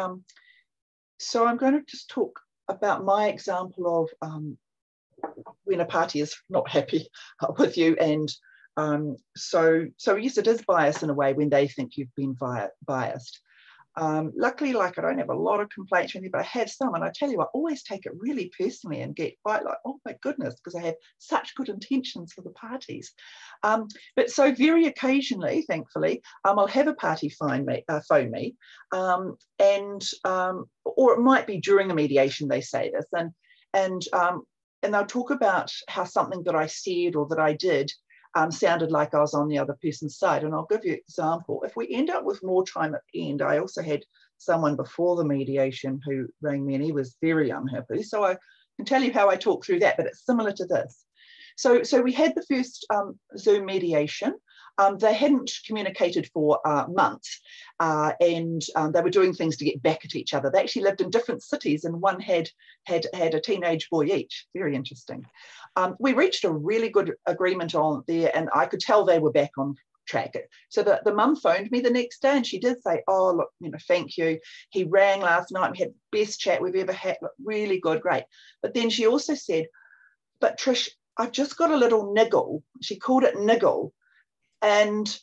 Speaker 3: so I'm going to just talk about my example of when a party is not happy with you, and so yes, it is bias in a way when they think you've been biased. Luckily, like, I don't have a lot of complaints or anything, but I have some, and I tell you, I always take it really personally and get quite like, oh my goodness, because I have such good intentions for the parties. But so very occasionally, thankfully, I'll have a party phone me, or it might be during a mediation they say this, and they'll talk about how something that I said or that I did sounded like I was on the other person's side. And I'll give you an example. If we end up with more time at the end, I also had someone before the mediation who rang me, and he was very unhappy. So I can tell you how I talked through that, but it's similar to this. So we had the first Zoom mediation. They hadn't communicated for months, and they were doing things to get back at each other. They actually lived in different cities, and one had a teenage boy each. Very interesting. We reached a really good agreement on there, and I could tell they were back on track. So the mum phoned me the next day, and she did say, oh, look, you know, thank you. He rang last night. We had the best chat we've ever had. Look, really good, great. But then she also said, but Trish, I've just got a little niggle. She called it niggle. And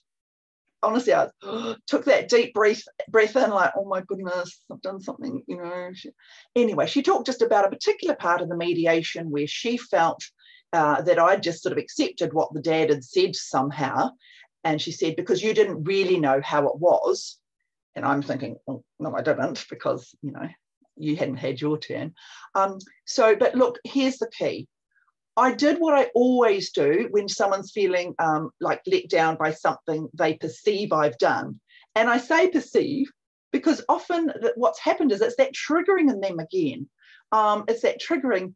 Speaker 3: honestly, I took that deep breath in, like, oh my goodness, I've done something, you know. Anyway, she talked just about a particular part of the mediation where she felt that I'd just sort of accepted what the dad had said somehow. And she said, because you didn't really know how it was, And I'm thinking, oh, no, I didn't, because, you know, you hadn't had your turn. But look, here's the key. I did what I always do when someone's feeling like let down by something they perceive I've done. And I say perceive because often what's happened is it's that triggering in them again. It's that triggering,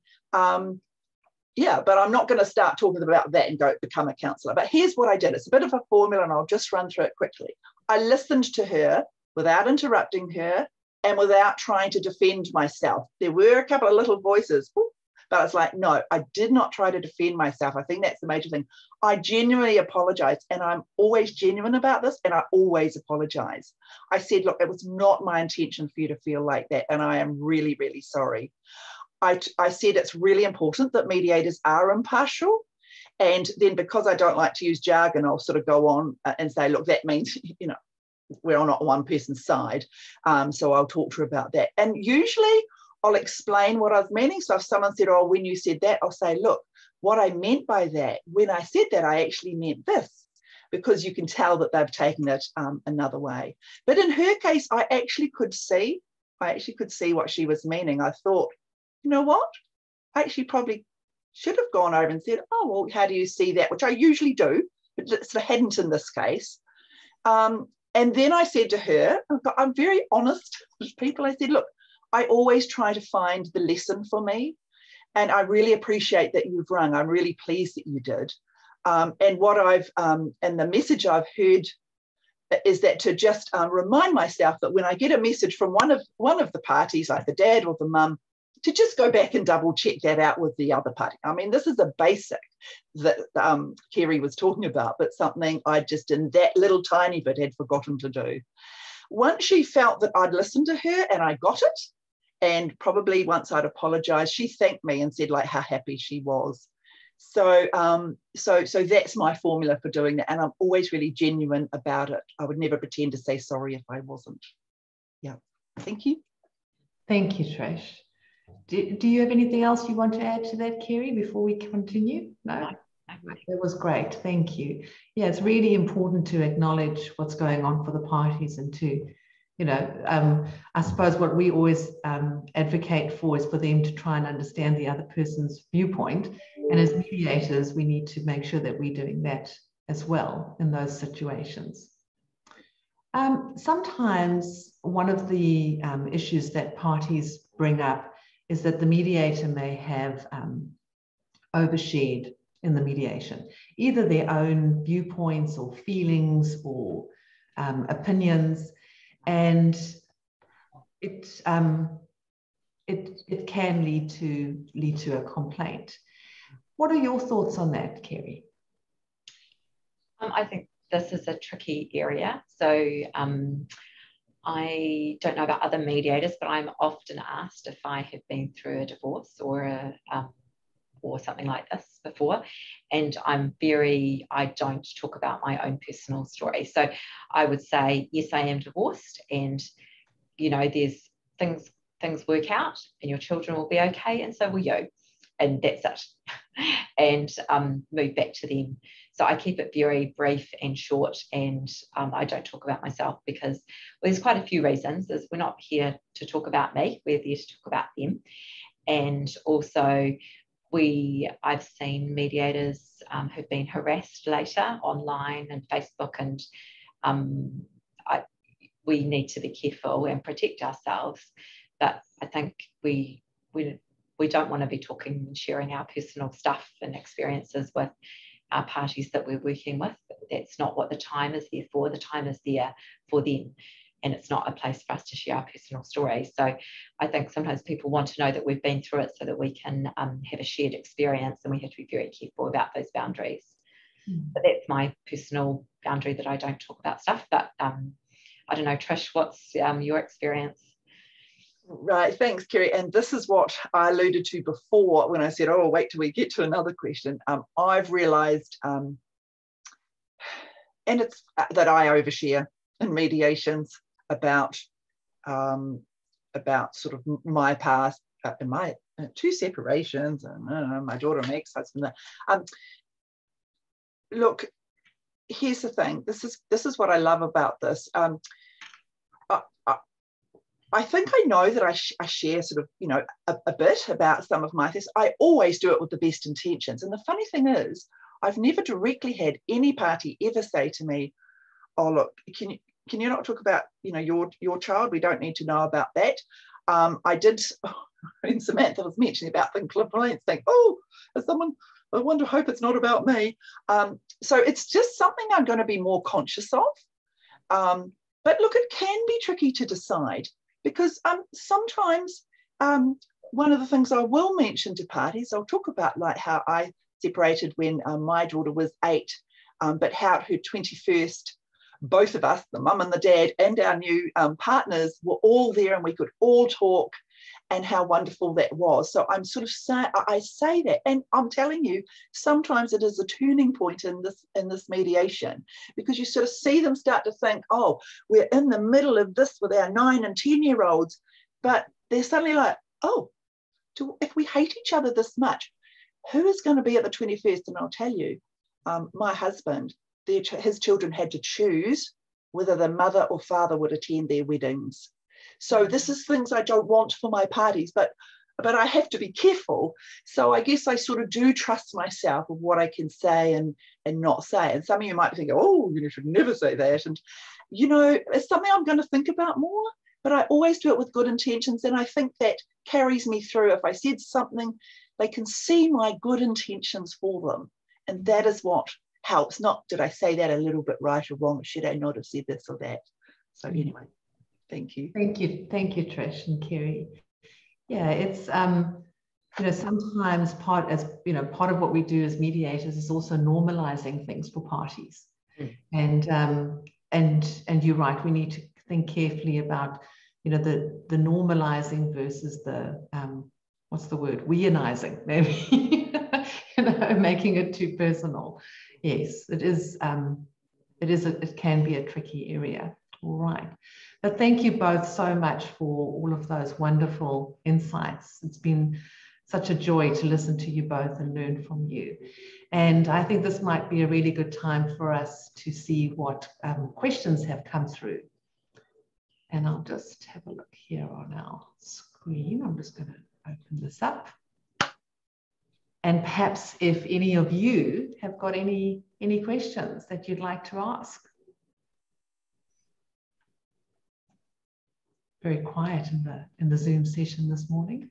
Speaker 3: yeah, but I'm not going to start talking about that and go become a counsellor. But here's what I did. It's a bit of a formula and I'll just run through it quickly. I listened to her without interrupting her and without trying to defend myself. There were a couple of little voices, but it's like, no, I did not try to defend myself. I think that's the major thing. I genuinely apologized, and I'm always genuine about this, and I always apologize. I said, look, it was not my intention for you to feel like that, and I am really, really sorry. I said it's really important that mediators are impartial. And then because I don't like to use jargon, I'll sort of go on and say, look, that means, you know, we're not on one person's side. So I'll talk to her about that. And usually I'll explain what I was meaning. So if someone said, oh, when you said that, I'll say, look, what I meant by that, when I said that, I actually meant this, because you can tell that they've taken it another way. But in her case, I actually could see what she was meaning. I thought, you know what? I actually probably should have gone over and said, oh, well, how do you see that? Which I usually do, but sort of hadn't in this case. And then I said to her, I'm very honest with people. I said, look, I always try to find the lesson for me. And I really appreciate that you've rung. I'm really pleased that you did. And what and the message I've heard is that to just remind myself that when I get a message from one of the parties, like the dad or the mum, to just go back and double check that out with the other party. I mean, this is a basic that Kerry was talking about, but something I just in that little tiny bit had forgotten to do. Once she felt that I'd listened to her and I got it, and probably once I'd apologized, she thanked me and said like how happy she was. So that's my formula for doing that. And I'm always really genuine about it. I would never pretend to say sorry if I wasn't. Yeah, thank you.
Speaker 2: Thank you, Trish. Do you have anything else you want to add to that, Kerry, before we continue? No? That was great. Thank you. Yeah, it's really important to acknowledge what's going on for the parties and to, you know, I suppose what we always advocate for is for them to try and understand the other person's viewpoint. And as mediators, we need to make sure that we're doing that as well in those situations. Sometimes one of the issues that parties bring up is that the mediator may have overshared in the mediation, either their own viewpoints or feelings or opinions, and it can lead to a complaint. What are your thoughts on that, Kerry?
Speaker 1: I think this is a tricky area. So I don't know about other mediators, but I'm often asked if I have been through a divorce or something like this before, and I don't talk about my own personal story. So I would say, yes, I am divorced, and you know, there's things work out, and your children will be okay, and so will you, and that's it, and move back to them. So I keep it very brief and short, and I don't talk about myself because there's quite a few reasons. We're not here to talk about me, we're there to talk about them. And also I've seen mediators who've been harassed later online and Facebook, and we need to be careful and protect ourselves. But I think we don't want to be talking and sharing our personal stuff and experiences with our parties that we're working with. That's not what the time is there for. The time is there for them, and it's not a place for us to share our personal stories. So I think sometimes people want to know that we've been through it so that we can have a shared experience, and we have to be very careful about those boundaries. But that's my personal boundary, that I don't talk about stuff. But I don't know, Trish, what's your experience?
Speaker 3: Right, thanks, Kerry. And this is what I alluded to before when I said, oh, wait till we get to another question. I've realised, and it's that I overshare in mediations about sort of my past, and my 2 separations, and my daughter and my ex-husband. Look, here's the thing. This is what I love about this. I think I know that I share sort of, you know, a bit about some of my things. I always do it with the best intentions. And the funny thing is, I've never directly had any party ever say to me, oh, look, can you not talk about, you know, your child? We don't need to know about that. I did, when Samantha was mentioning about the complaints, think, oh, is someone, I wonder, hope it's not about me. So it's just something I'm going to be more conscious of. But look, it can be tricky to decide, because sometimes one of the things I will mention to parties, I'll talk about like how I separated when my daughter was 8, but how at her 21st, both of us, the mum and the dad and our new partners, were all there and we could all talk, and how wonderful that was. So I'm sort of I say that, and I'm telling you, sometimes it is a turning point in this mediation, because you sort of see them start to think, oh, we're in the middle of this with our 9 and 10-year-olds, but they're suddenly like, oh, if we hate each other this much, who is going to be at the 21st? And I'll tell you, my husband, his children had to choose whether the mother or father would attend their weddings. So this is things I don't want for my parties, but I have to be careful. So I guess I sort of do trust myself of what I can say and not say. And some of you might think, oh, you should never say that. And, you know, it's something I'm going to think about more, but I always do it with good intentions. And I think that carries me through. If I said something, they can see my good intentions for them. And that is what helps. Not, did I say that a little bit right or wrong? Should I not have said this or that? So anyway, thank you.
Speaker 2: Thank you, Trish and Kerry. Yeah, it's you know, sometimes part of what we do as mediators is also normalizing things for parties. And you're right, we need to think carefully about, you know, the normalizing versus the what's the word, weionizing, maybe. You know, making it too personal. Yes, it is. It can be a tricky area. All right, but thank you both so much for all of those wonderful insights. It's been such a joy to listen to you both and learn from you. And I think this might be a really good time for us to see what questions have come through. And I'll just have a look here on our screen. I'm just going to open this up. And perhaps if any of you have got any questions that you'd like to ask. Very quiet in the Zoom session this morning.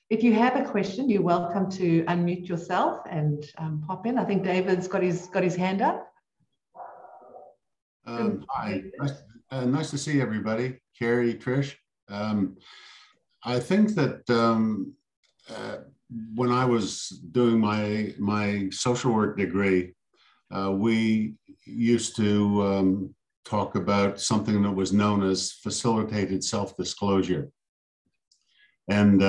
Speaker 2: If you have a question, you're welcome to unmute yourself and pop in. I think David's got his hand up.
Speaker 4: Hi, nice to see everybody. Kerry, Trish. I think that when I was doing my social work degree, we used to talk about something that was known as facilitated self-disclosure. And,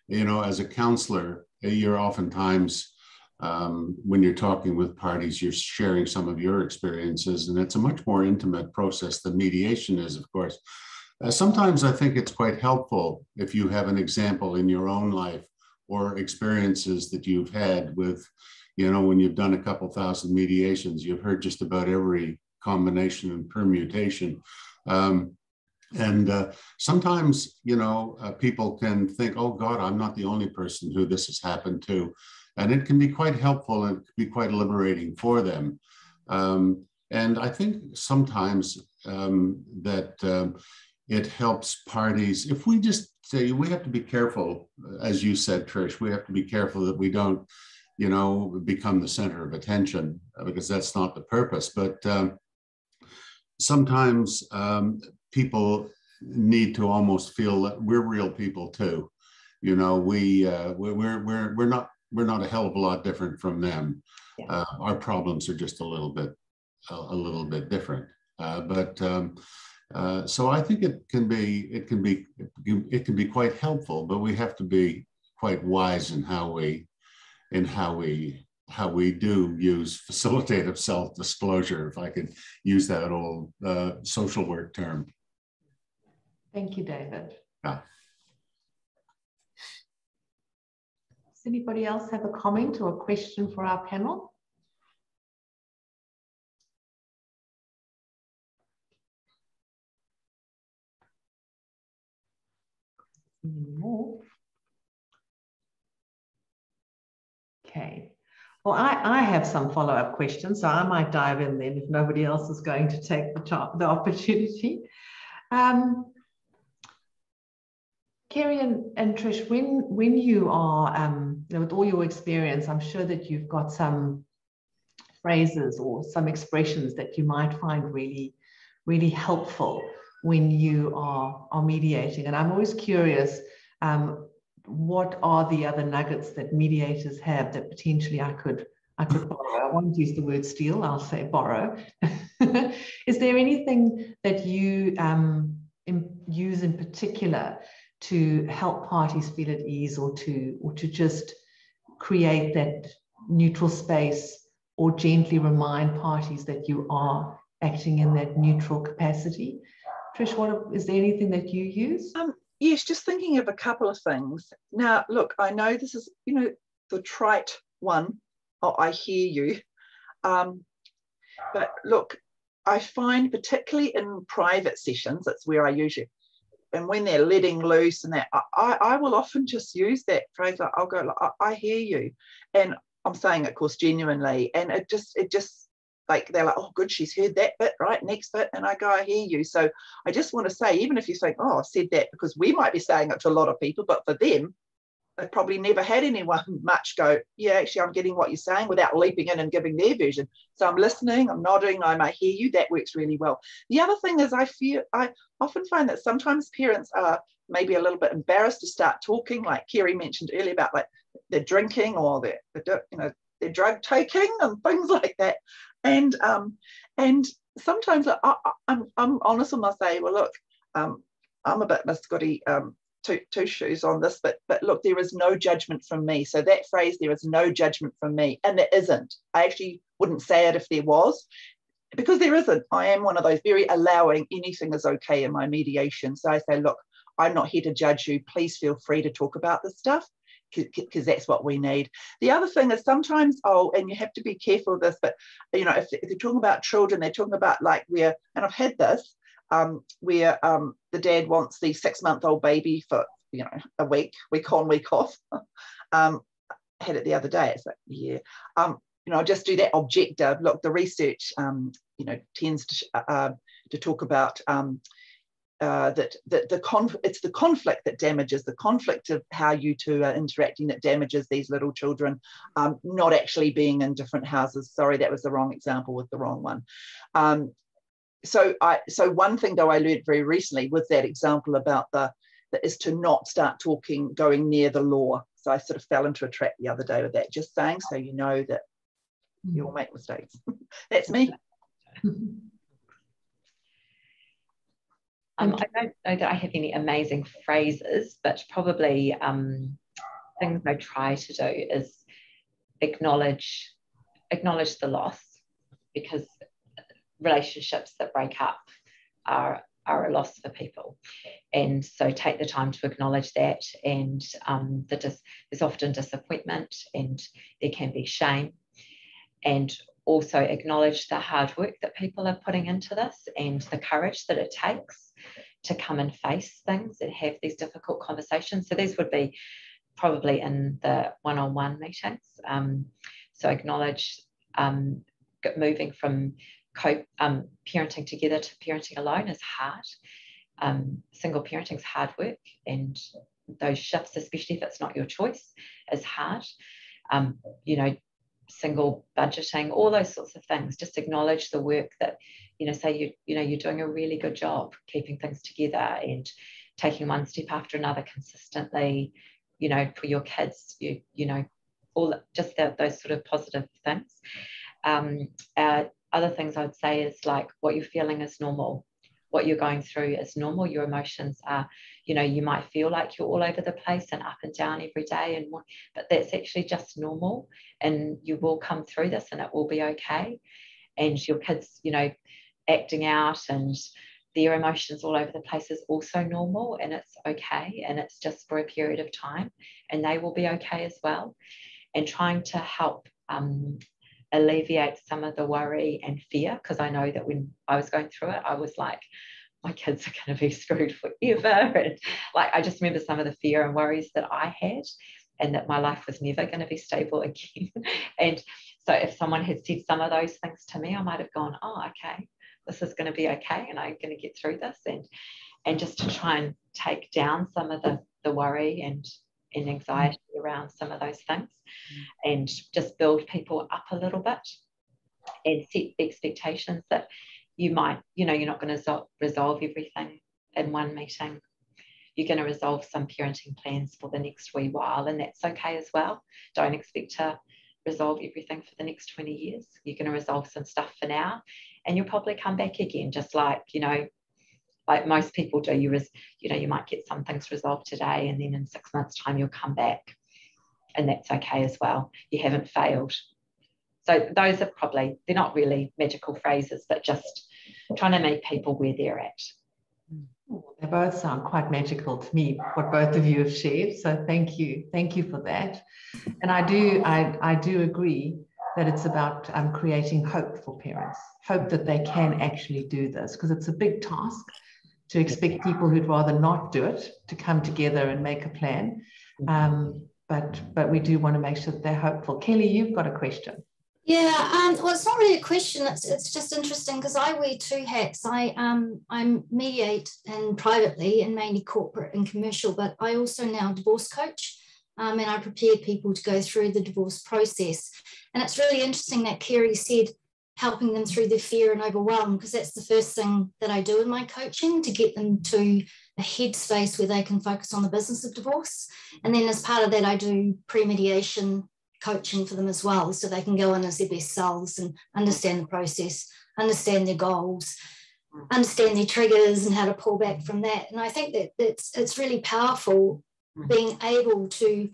Speaker 4: you know, as a counselor, you're oftentimes, when you're talking with parties, you're sharing some of your experiences, and it's a much more intimate process than mediation is, of course. Sometimes I think it's quite helpful if you have an example in your own life or experiences that you've had with, you know, when you've done a couple thousand mediations, you've heard just about every combination and permutation. Sometimes, you know, people can think, oh God, I'm not the only person who this has happened to. And it can be quite helpful and it can be quite liberating for them. And I think sometimes it helps parties. If we just say, we have to be careful, as you said, Trish, we have to be careful that we don't, you know, become the center of attention, because that's not the purpose. But sometimes people need to almost feel that we're real people too. You know, we're not a hell of a lot different from them. Yeah. Our problems are just a little bit different. So I think it can be quite helpful, but we have to be quite wise in how we do use facilitative self-disclosure, if I could use that old social work term.
Speaker 2: Thank you, David.
Speaker 4: Yeah.
Speaker 2: Does anybody else have a comment or a question for our panel? Any more? Okay. Well, I have some follow-up questions, so I might dive in then if nobody else is going to take the opportunity. Kerry and Trish, when you are, with all your experience, I'm sure that you've got some phrases or some expressions that you might find really, really helpful when you are mediating. And I'm always curious, what are the other nuggets that mediators have that potentially I could borrow? I won't use the word steal, I'll say borrow. Is there anything that you use in particular to help parties feel at ease, or to just create that neutral space, or gently remind parties that you are acting in that neutral capacity? Trish, is there anything that you use?
Speaker 3: Yes, just thinking of a couple of things. Now, look, I know this is, the trite one, oh, I hear you. But look, I find particularly in private sessions, that's where I usually, and when they're letting loose and that, I will often just use that phrase. Like, I'll go, like, I hear you. And I'm saying it, of course, genuinely. And it just, like, they're like, oh, good, she's heard that bit, right, next bit. And I go, I hear you. So I just want to say, even if you think, oh, I said that, because we might be saying it to a lot of people, but for them, they probably never had anyone much go, yeah, actually, I'm getting what you're saying, without leaping in and giving their version. So I'm listening, I'm nodding, I may hear you. That works really well. The other thing is, I often find that sometimes parents are maybe a little bit embarrassed to start talking, like Kerry mentioned earlier about, like, they're drinking, or they're drug taking and things like that. And sometimes I'm honest with myself, say, well, look, I'm a bit Miss Goody two shoes on this, but look, there is no judgment from me. So that phrase, there is no judgment from me, and there isn't. I actually wouldn't say it if there was, because there isn't. I am one of those very allowing, anything is okay in my mediation. So I say, look, I'm not here to judge you. Please feel free to talk about this stuff, because that's what we need. The other thing is sometimes, and you have to be careful of this, but if they're talking about children, they're talking about, like, and I've had this, where the dad wants the 6-month-old baby for a week on, week off. I had it the other day. It's like, yeah, I just do that objective. Look, the research tends to talk about that it's the conflict that damages, the conflict of how you two are interacting that damages these little children, not actually being in different houses. Sorry, that was the wrong example with the wrong one. So one thing though I learned very recently was that example about that is to not start going near the law. So I sort of fell into a trap the other day with that, just saying, so you know that you'll make mistakes. That's me.
Speaker 1: I don't know that I have any amazing phrases, but probably things I try to do is acknowledge the loss, because relationships that break up are a loss for people. And so take the time to acknowledge that. And there's often disappointment, and there can be shame. And also acknowledge the hard work that people are putting into this, and the courage that it takes to come and face things and have these difficult conversations. So these would be probably in the one-on-one meetings. So acknowledge moving from parenting together to parenting alone is hard. Single parenting is hard work, and those shifts, especially if it's not your choice, is hard. Single budgeting, all those sorts of things. Just acknowledge the work that, say you're doing a really good job keeping things together and taking one step after another consistently, for your kids, all just those sort of positive things. Other things I'd say is, like, what you're feeling is normal. What you're going through is normal. Your emotions are, you might feel like you're all over the place and up and down every day, but that's actually just normal, and you will come through this and it will be okay. And your kids, acting out and their emotions all over the place is also normal, and it's okay, and it's just for a period of time, and they will be okay as well. And trying to help alleviate some of the worry and fear, because I know that when I was going through it, I was like, my kids are going to be screwed forever. And like, I just remember some of the fear and worries that I had, and that my life was never going to be stable again. And so if someone had said some of those things to me, I might have gone, oh, okay, this is going to be okay, and I'm going to get through this. And just to try and take down some of the worry and anxiety around some of those things, and just build people up a little bit, and set expectations that you might, you're not going to resolve everything in one meeting. You're going to resolve some parenting plans for the next wee while, and that's okay as well. Don't expect to resolve everything for the next 20 years. You're going to resolve some stuff for now, and you'll probably come back again, just like, like most people do. You might get some things resolved today, and then in 6 months' time, you'll come back, and that's okay as well. You haven't failed. So those are probably, they're not really magical phrases, but just trying to meet people where they're at.
Speaker 2: They both sound quite magical to me, what both of you have shared. So thank you for that. And I do agree that it's about creating hope for parents, hope that they can actually do this, because it's a big task to expect people who'd rather not do it to come together and make a plan. But we do want to make sure that they're hopeful. Kelly, you've got a question.
Speaker 5: Yeah, well, it's not really a question. It's just interesting because I wear two hats. I mediate and privately and mainly corporate and commercial, but I also now divorce coach, and I prepare people to go through the divorce process. And it's really interesting that Kerry said helping them through the fear and overwhelm, because that's the first thing that I do in my coaching, to get them to a headspace where they can focus on the business of divorce. And then as part of that, I do pre-mediation coaching for them as well, so they can go in as their best selves and understand the process, understand their goals, understand their triggers and how to pull back from that. And I think that it's really powerful being able to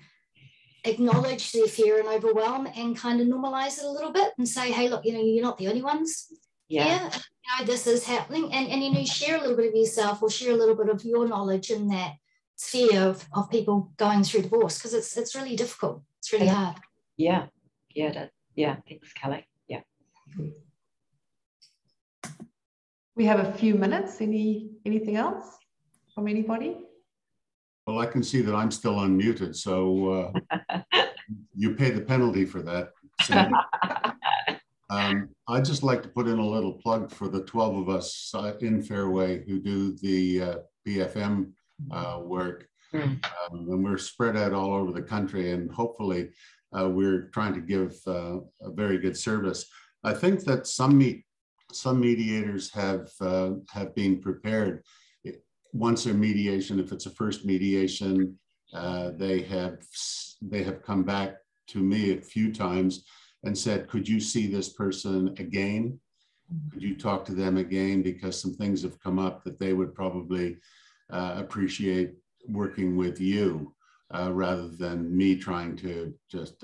Speaker 5: acknowledge their fear and overwhelm and kind of normalize it a little bit and say, hey, look, you're not the only ones here. This is happening, and share a little bit of yourself, or share a little bit of your knowledge in that sphere of people going through divorce, because it's really difficult. It's really hard.
Speaker 1: Yeah, it is. Yeah, thanks, Kelly. Yeah.
Speaker 2: We have a few minutes. Anything else from anybody?
Speaker 4: Well, I can see that I'm still unmuted, so you pay the penalty for that, Sandy. I'd just like to put in a little plug for the 12 of us in Fairway who do the BFM work. And we're spread out all over the country, and hopefully we're trying to give a very good service. I think that some mediators have been prepared. Once a mediation, if it's a first mediation, they have come back to me a few times and said, could you see this person again? Could you talk to them again? Because some things have come up that they would probably appreciate working with you rather than me trying to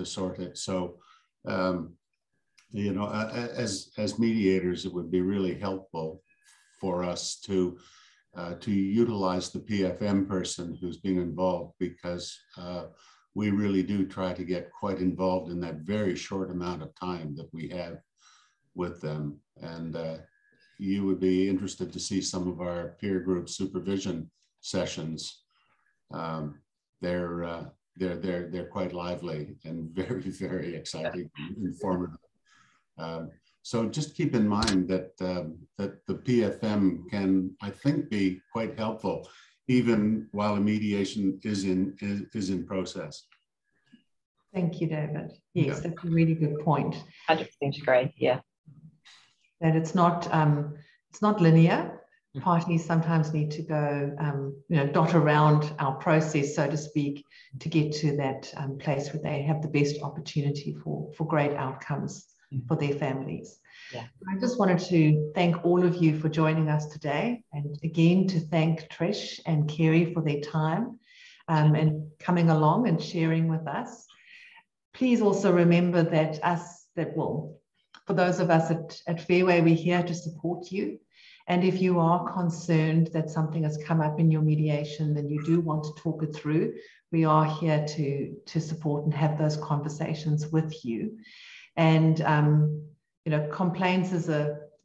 Speaker 4: sort it. So, as mediators, it would be really helpful for us to utilize the PFM person who's been involved, because we really do try to get quite involved in that very short amount of time that we have with them. And you would be interested to see some of our peer group supervision sessions. They're quite lively and very, very exciting, and informative. So just keep in mind that that the PFM can, I think, be quite helpful, even while a mediation is in process.
Speaker 2: Thank you, David. Yes, that's a really good point.
Speaker 1: 100% agree. Yeah.
Speaker 2: That it's not linear. Parties sometimes need to go, dot around our process, so to speak, to get to that place where they have the best opportunity for great outcomes for their families.
Speaker 1: Yeah.
Speaker 2: I just wanted to thank all of you for joining us today, and again to thank Trish and Kerry for their time and coming along and sharing with us. Please also remember that for those of us at Fairway, we're here to support you. And if you are concerned that something has come up in your mediation, then you do want to talk it through, we are here to support and have those conversations with you. And complaints is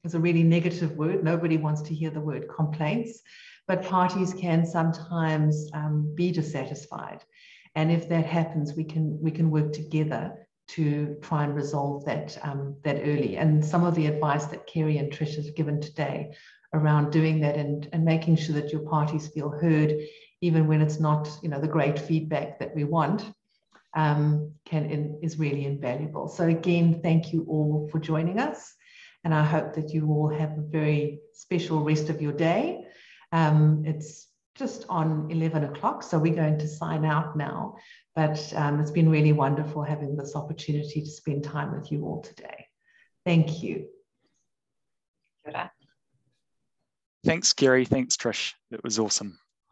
Speaker 2: is a really negative word. Nobody wants to hear the word complaints, but parties can sometimes be dissatisfied. And if that happens, we can work together to try and resolve that, that early. And some of the advice that Kerry and Trish have given today around doing that and making sure that your parties feel heard, even when it's not, you know, the great feedback that we want, is really invaluable. So again, thank you all for joining us. And I hope that you all have a very special rest of your day. It's just on 11 o'clock, so we're going to sign out now. But it's been really wonderful having this opportunity to spend time with you all today. Thank you.
Speaker 1: Kia ora.
Speaker 6: Thanks, Kerry. Thanks, Trish. It was awesome.